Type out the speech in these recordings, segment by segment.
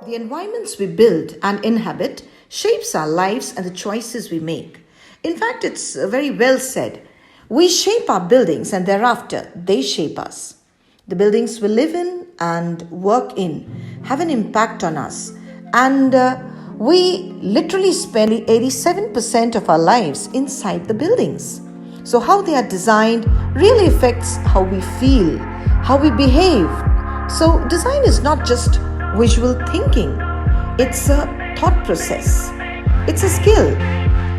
The environments we build and inhabit shapes our lives and the choices we make. In fact, it's very well said. We shape our buildings and thereafter they shape us. The buildings we live in and work in have an impact on us, and we literally spend 87% of our lives inside the buildings. So, how they are designed really affects how we feel, how we behave. So, design is not just visual thinking, it's a thought process, it's a skill,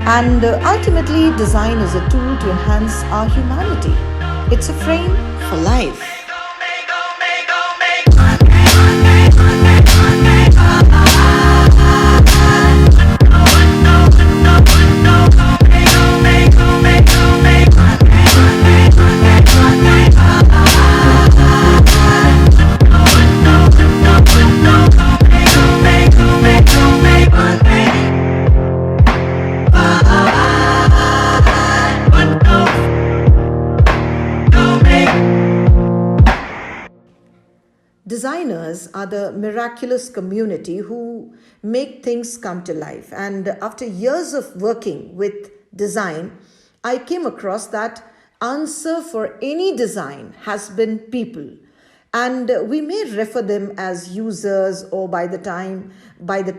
and ultimately, design is a tool to enhance our humanity. It's a frame for life. Designers are the miraculous community who make things come to life. And after years of working with design, I came across that answer for any design has been people. And we may refer them as users or by the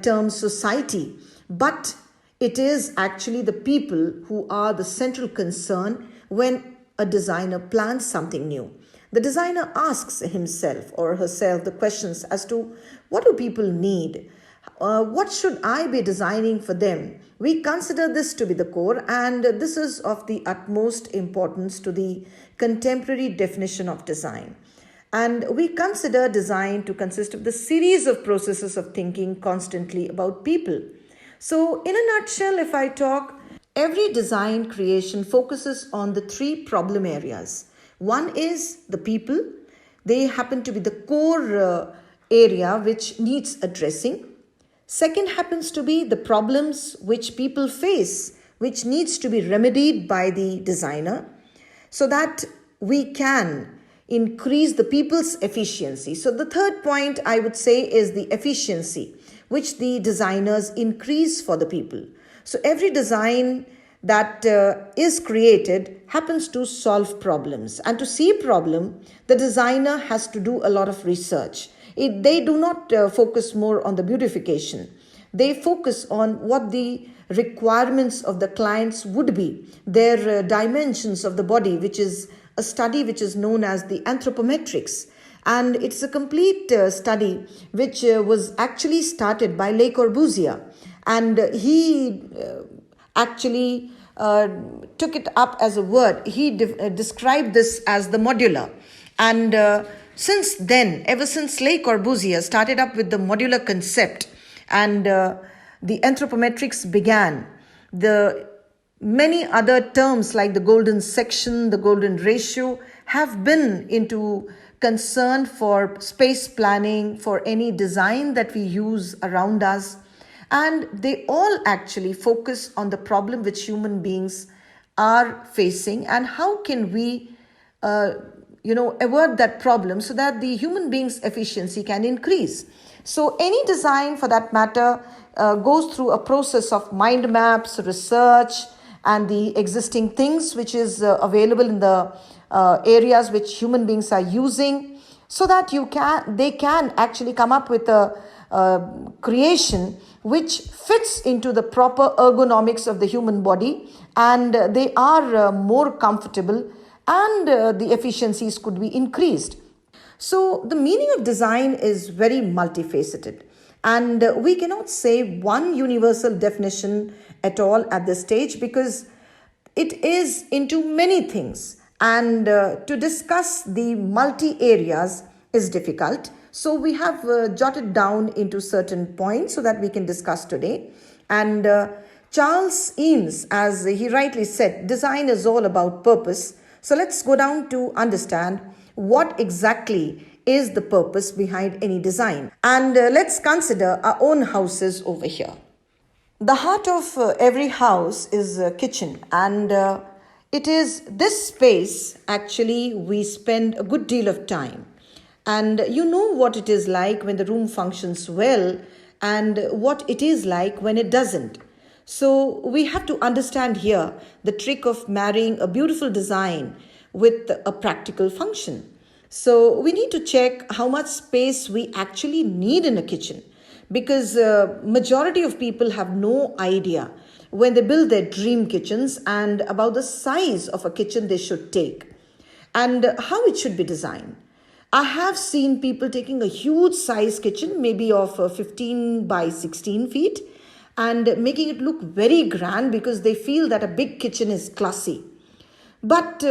term society, but it is actually the people who are the central concern when a designer plans something new. The designer asks himself or herself the questions as to what do people need? What should I be designing for them? We consider this to be the core, and this is of the utmost importance to the contemporary definition of design. And we consider design to consist of the series of processes of thinking constantly about people. So, in a nutshell, if I talk, every design creation focuses on the three problem areas. One is the people. They happen to be the core area which needs addressing. Second happens to be the problems which people face, which needs to be remedied by the designer so that we can increase the people's efficiency. So the third point I would say is the efficiency, which the designers increase for the people. So every design that is created happens to solve problems. And to see a problem, the designer has to do a lot of research. They do not focus more on the beautification. They focus on what the requirements of the clients would be, their dimensions of the body, which is a study which is known as the anthropometrics. And it's a complete study which was actually started by Le Corbusier. And he actually took it up as a word. He described this as the modular. And since then, ever since Le Corbusier started up with the modular concept and the anthropometrics began, the many other terms like the golden section, the golden ratio have been into concern for space planning, for any design that we use around us. And they all actually focus on the problem which human beings are facing and how can we, avert that problem so that the human being's efficiency can increase. So any design for that matter goes through a process of mind maps, research, and the existing things which is available in the areas which human beings are using so that they can actually come up with a creation which fits into the proper ergonomics of the human body, and they are more comfortable and the efficiencies could be increased. So the meaning of design is very multifaceted, and we cannot say one universal definition at all at this stage because it is into many things, and to discuss the multi areas is difficult. So we have jotted down into certain points so that we can discuss today. And Charles Eames, as he rightly said, design is all about purpose. So let's go down to understand what exactly is the purpose behind any design. And let's consider our own houses over here. The heart of every house is a kitchen, and It is this space actually we spend a good deal of time. And you know what it is like when the room functions well and what it is like when it doesn't. So we have to understand here the trick of marrying a beautiful design with a practical function. So we need to check how much space we actually need in a kitchen because majority of people have no idea when they build their dream kitchens and about the size of a kitchen they should take and how it should be designed. I have seen people taking a huge size kitchen, maybe of 15 by 16 feet, and making it look very grand because they feel that a big kitchen is classy. But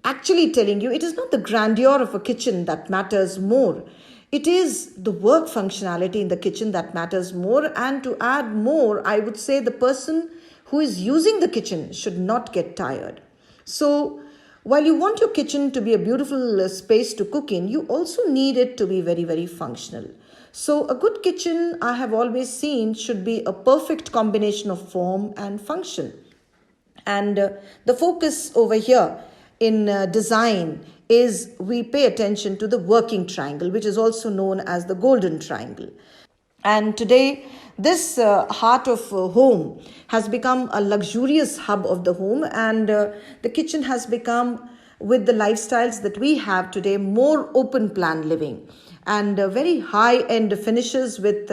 actually, telling you, it is not the grandeur of a kitchen that matters more. It is the work functionality in the kitchen that matters more. And to add more, I would say the person who is using the kitchen should not get tired. So, while you want your kitchen to be a beautiful space to cook in, you also need it to be very, very functional. So, a good kitchen, I have always seen, should be a perfect combination of form and function. And the focus over here in design is we pay attention to the working triangle, which is also known as the golden triangle. And today, this heart of home has become a luxurious hub of the home, and the kitchen has become, with the lifestyles that we have today, more open plan living and very high end finishes with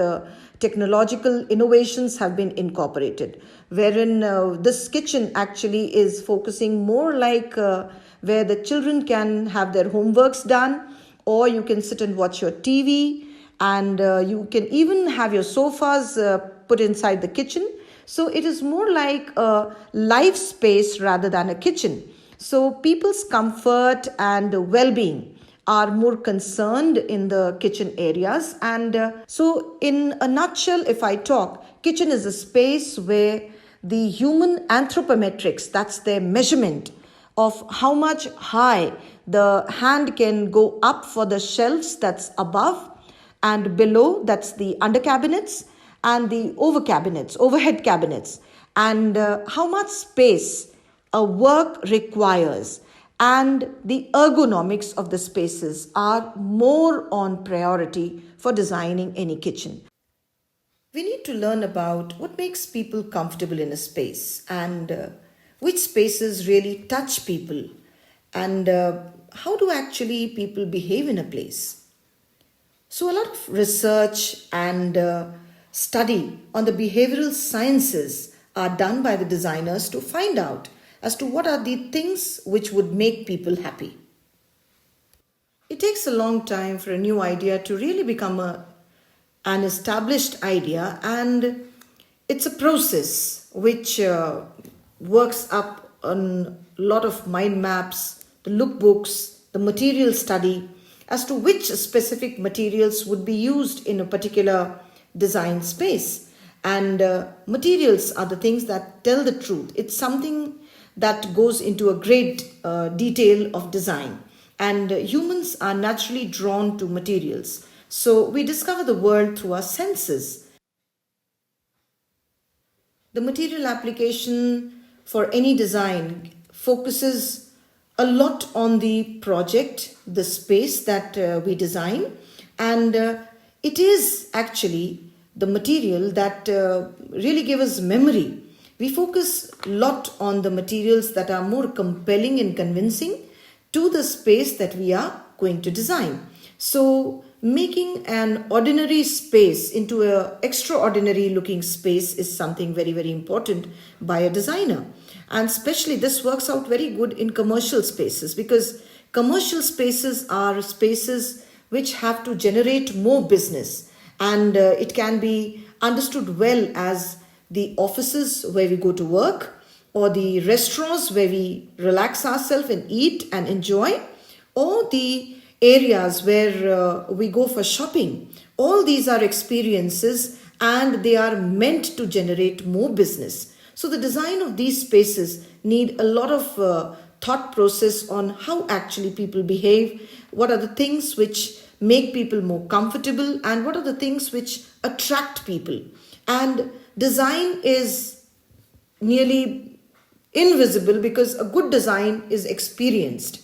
technological innovations have been incorporated, wherein this kitchen actually is focusing more like where the children can have their homeworks done, or you can sit and watch your TV, and you can even have your sofas put inside the kitchen. So it is more like a life space rather than a kitchen. So people's comfort and well-being are more concerned in the kitchen areas. And so in a nutshell, if I talk, kitchen is a space where the human anthropometrics, that's their measurement of how much high the hand can go up for the shelves that's above, and below, that's the under cabinets and the overhead cabinets, and how much space a work requires, and the ergonomics of the spaces are more on priority for designing any kitchen. We need to learn about what makes people comfortable in a space and which spaces really touch people, and how do actually people behave in a place. So, a lot of research and study on the behavioral sciences are done by the designers to find out as to what are the things which would make people happy. It takes a long time for a new idea to really become an established idea, and it's a process which works up on a lot of mind maps, the lookbooks, the material study as to which specific materials would be used in a particular design space. And materials are the things that tell the truth. It's something that goes into a great detail of design. And humans are naturally drawn to materials. So we discover the world through our senses. The material application for any design focuses a lot on the project, the space that we design, and it is actually the material that really give us memory. We focus a lot on the materials that are more compelling and convincing to the space that we are going to design. So making an ordinary space into an extraordinary looking space is something very, very important by a designer. And especially this works out very good in commercial spaces, because commercial spaces are spaces which have to generate more business, and it can be understood well as the offices where we go to work, or the restaurants where we relax ourselves and eat and enjoy, or the areas where we go for shopping. All these are experiences and they are meant to generate more business. So the design of these spaces need a lot of thought process on how actually people behave, what are the things which make people more comfortable, and what are the things which attract people. And design is nearly invisible because a good design is experienced.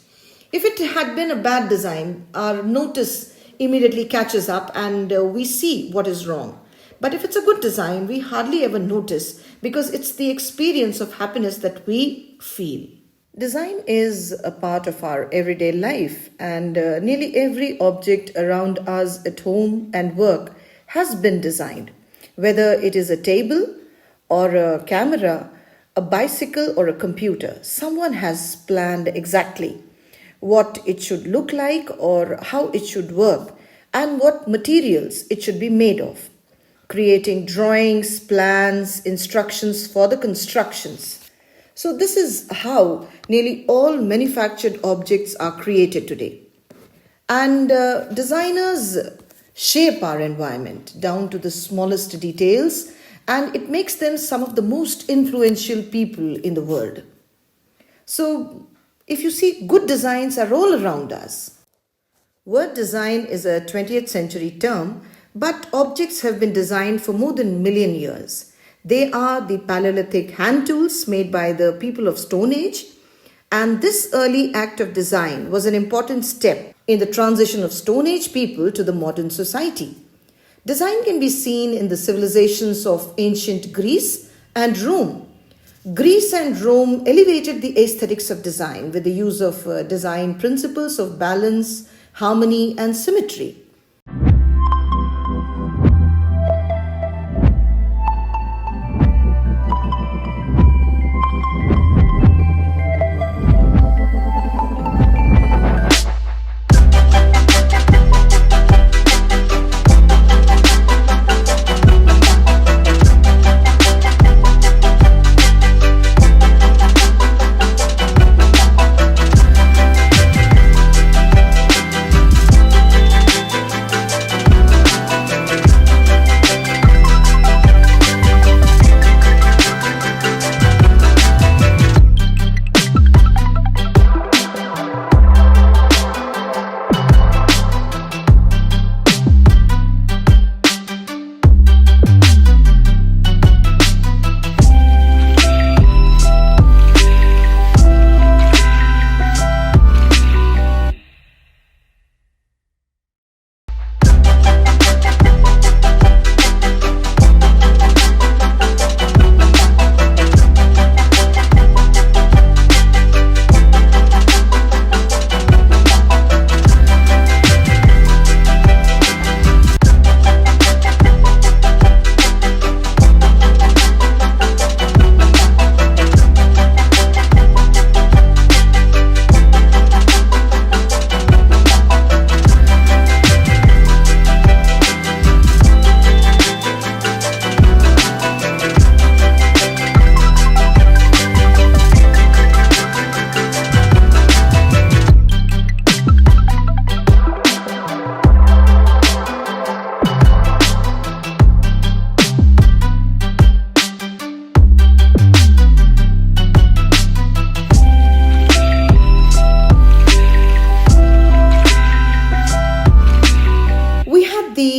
If it had been a bad design, our notice immediately catches up and we see what is wrong. But if it's a good design, we hardly ever notice because it's the experience of happiness that we feel. Design is a part of our everyday life, and nearly every object around us at home and work has been designed. Whether it is a table or a camera, a bicycle or a computer, someone has planned exactly what it should look like or how it should work and what materials it should be made of, creating drawings, plans, instructions for the constructions. So, this is how nearly all manufactured objects are created today. And designers shape our environment down to the smallest details, and it makes them some of the most influential people in the world. So, if you see, good designs are all around us. Word design is a 20th century term, but objects have been designed for more than a million years. They are the Paleolithic hand tools made by the people of Stone Age, and this early act of design was an important step in the transition of Stone Age people to the modern society. Design can be seen in the civilizations of ancient Greece and Rome. Greece and Rome elevated the aesthetics of design with the use of design principles of balance, harmony, and symmetry.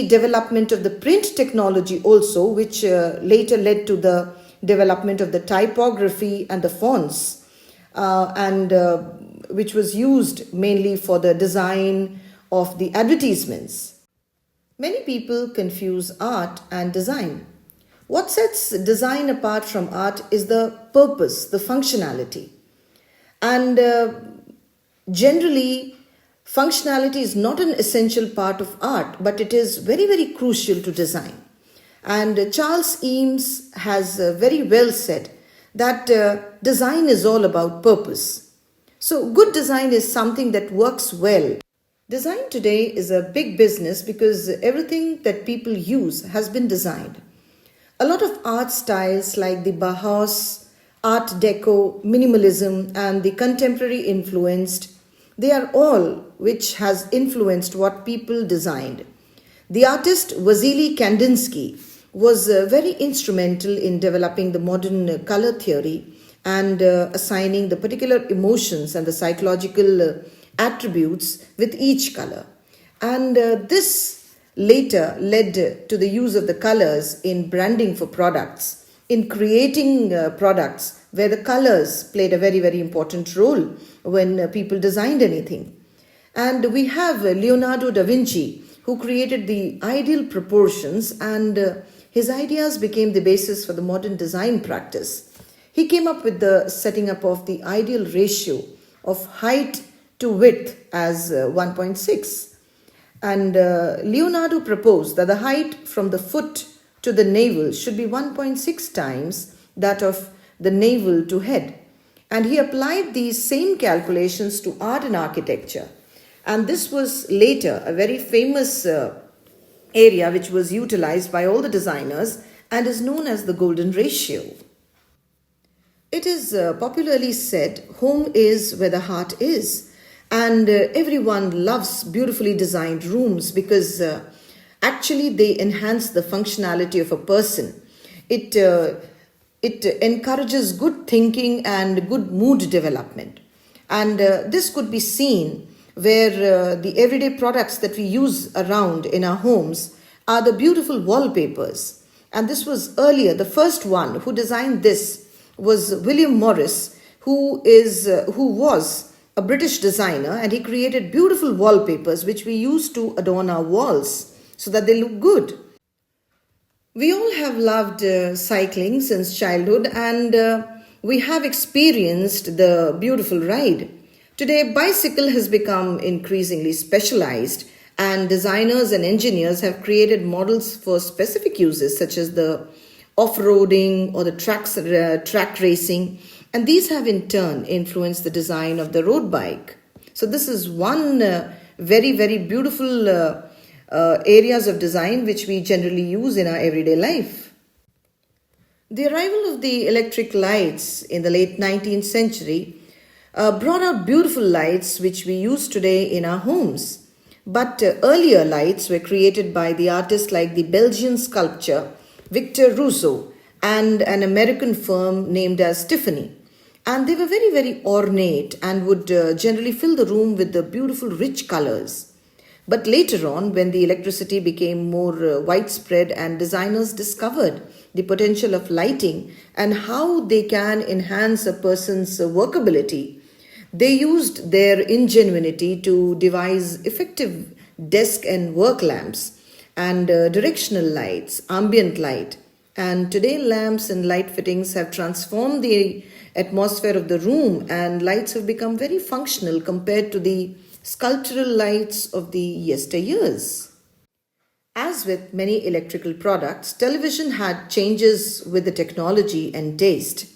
Development of the print technology also, which later led to the development of the typography and the fonts, and which was used mainly for the design of the advertisements. Many people confuse art and design. What sets design apart from art is the purpose, the functionality. And generally, functionality is not an essential part of art, but it is very, very crucial to design. And Charles Eames has very well said that design is all about purpose. So, good design is something that works well. Design today is a big business because everything that people use has been designed. A lot of art styles like the Bauhaus, Art Deco, minimalism, and the contemporary influenced, they are all which has influenced what people designed. The artist Vasily Kandinsky was very instrumental in developing the modern color theory and assigning the particular emotions and the psychological attributes with each color. And this later led to the use of the colors in branding for products, in creating products where the colors played a very, very important role when people designed anything. And we have Leonardo da Vinci, who created the ideal proportions, and his ideas became the basis for the modern design practice. He came up with the setting up of the ideal ratio of height to width as 1.6. And Leonardo proposed that the height from the foot to the navel should be 1.6 times that of the navel to head. And he applied these same calculations to art and architecture. And this was later a very famous area which was utilized by all the designers and is known as the golden ratio. It is popularly said, home is where the heart is. And everyone loves beautifully designed rooms because actually they enhance the functionality of a person. It encourages good thinking and good mood development. And this could be seen where the everyday products that we use around in our homes are the beautiful wallpapers. And this was earlier, the first one who designed this was William Morris, who was a British designer, and he created beautiful wallpapers which we use to adorn our walls so that they look good. We all have loved cycling since childhood, and we have experienced the beautiful ride. Today, bicycle has become increasingly specialized, and designers and engineers have created models for specific uses such as the off-roading or the track racing, and these have in turn influenced the design of the road bike. So this is one very, very beautiful areas of design which we generally use in our everyday life. The arrival of the electric lights in the late 19th century brought out beautiful lights which we use today in our homes. But earlier lights were created by the artists like the Belgian sculptor Victor Rousseau and an American firm named as Tiffany. And they were very, very ornate and would generally fill the room with the beautiful rich colors. But later on, when the electricity became more widespread and designers discovered the potential of lighting and how they can enhance a person's workability, they used their ingenuity to devise effective desk and work lamps and directional lights, ambient light. And today lamps and light fittings have transformed the atmosphere of the room, and lights have become very functional compared to the sculptural lights of the yesteryears. As with many electrical products, television had changes with the technology and taste.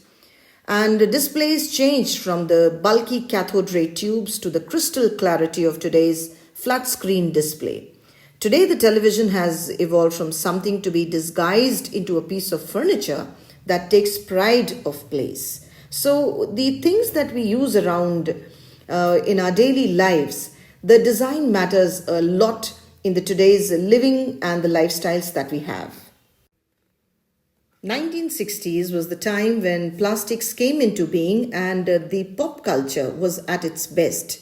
And displays changed from the bulky cathode ray tubes to the crystal clarity of today's flat screen display. Today, the television has evolved from something to be disguised into a piece of furniture that takes pride of place. So, the things that we use around in our daily lives, the design matters a lot in the today's living and the lifestyles that we have. 1960s was the time when plastics came into being and the pop culture was at its best.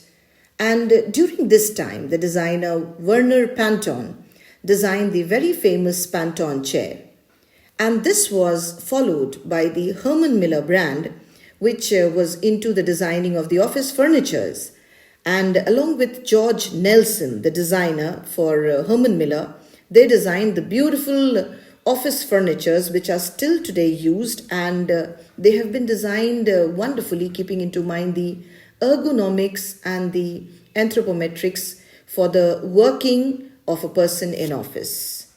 And during this time, the designer Werner Panton designed the very famous Panton chair. And this was followed by the Herman Miller brand, which was into the designing of the office furnitures. And along with George Nelson, the designer for Herman Miller, they designed the beautiful office furnitures which are still today used, and they have been designed wonderfully, keeping into mind the ergonomics and the anthropometrics for the working of a person in office.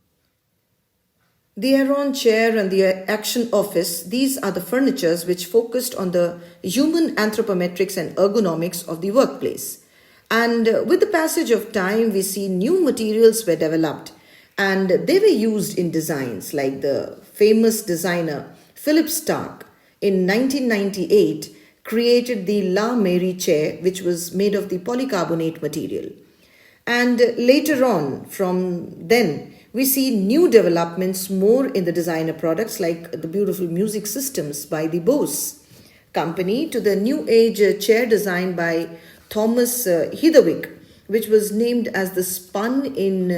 The Aeron chair and the Action office, these are the furnitures which focused on the human anthropometrics and ergonomics of the workplace. And with the passage of time, we see new materials were developed, and they were used in designs like the famous designer Philip Stark in 1998 created the La Mairie chair, which was made of the polycarbonate material. And later on, from then, we see new developments more in the designer products like the beautiful music systems by the Bose company to the new age chair designed by Thomas Heatherwick, which was named as the Spun in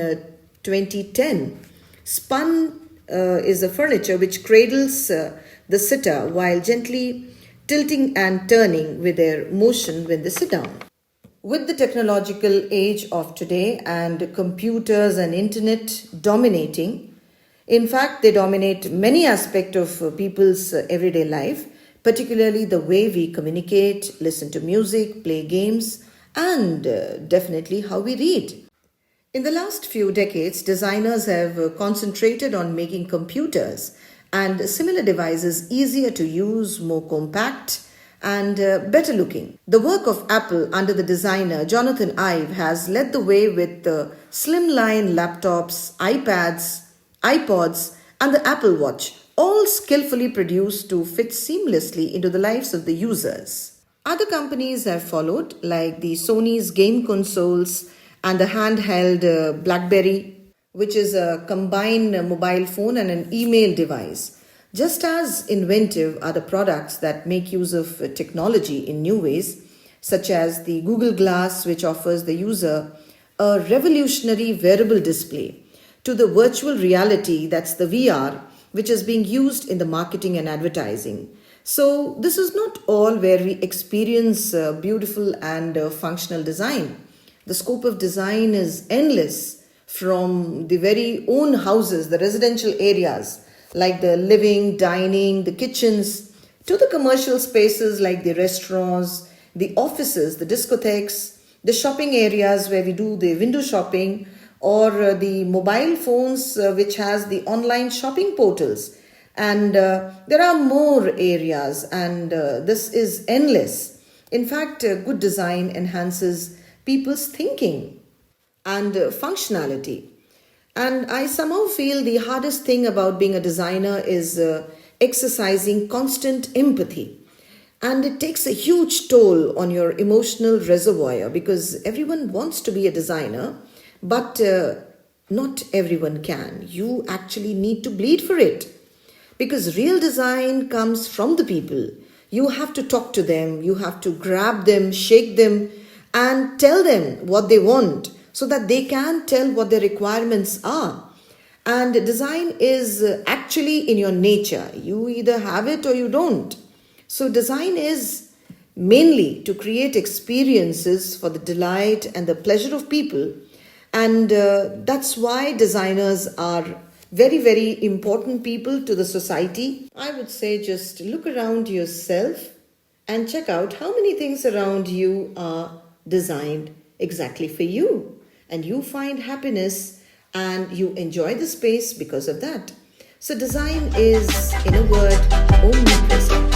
2010. Spun is a furniture which cradles the sitter while gently tilting and turning with their motion when they sit down. With the technological age of today and computers and internet dominating, in fact, they dominate many aspects of people's everyday life, particularly the way we communicate, listen to music, play games, and definitely how we read. In the last few decades, designers have concentrated on making computers and similar devices easier to use, more compact, and better looking. The work of Apple under the designer Jonathan Ive has led the way with the slimline laptops, iPads, iPods, and the Apple Watch, all skillfully produced to fit seamlessly into the lives of the users. Other companies have followed, like the Sony's game consoles and the handheld BlackBerry, which is a combined mobile phone and an email device. Just as inventive are the products that make use of technology in new ways, such as the Google Glass, which offers the user a revolutionary wearable display, to the virtual reality, that's the VR, which is being used in the marketing and advertising. So, this is not all where we experience beautiful and functional design. The scope of design is endless, from the very own houses, the residential areas, like the living, dining, the kitchens, to the commercial spaces like the restaurants, the offices, the discotheques, the shopping areas where we do the window shopping, or the mobile phones which has the online shopping portals. And there are more areas, and this is endless. In fact, good design enhances people's thinking and functionality. And I somehow feel the hardest thing about being a designer is exercising constant empathy. And it takes a huge toll on your emotional reservoir because everyone wants to be a designer, but not everyone can. You actually need to bleed for it because real design comes from the people. You have to talk to them, you have to grab them, shake them, and tell them what they want so that they can tell what their requirements are. And design is actually in your nature. You either have it or you don't. So design is mainly to create experiences for the delight and the pleasure of people. And that's why designers are very, very important people to the society. I would say just look around yourself and check out how many things around you are designed exactly for you. And you find happiness and you enjoy the space because of that. So design is, in a word, omnipresent.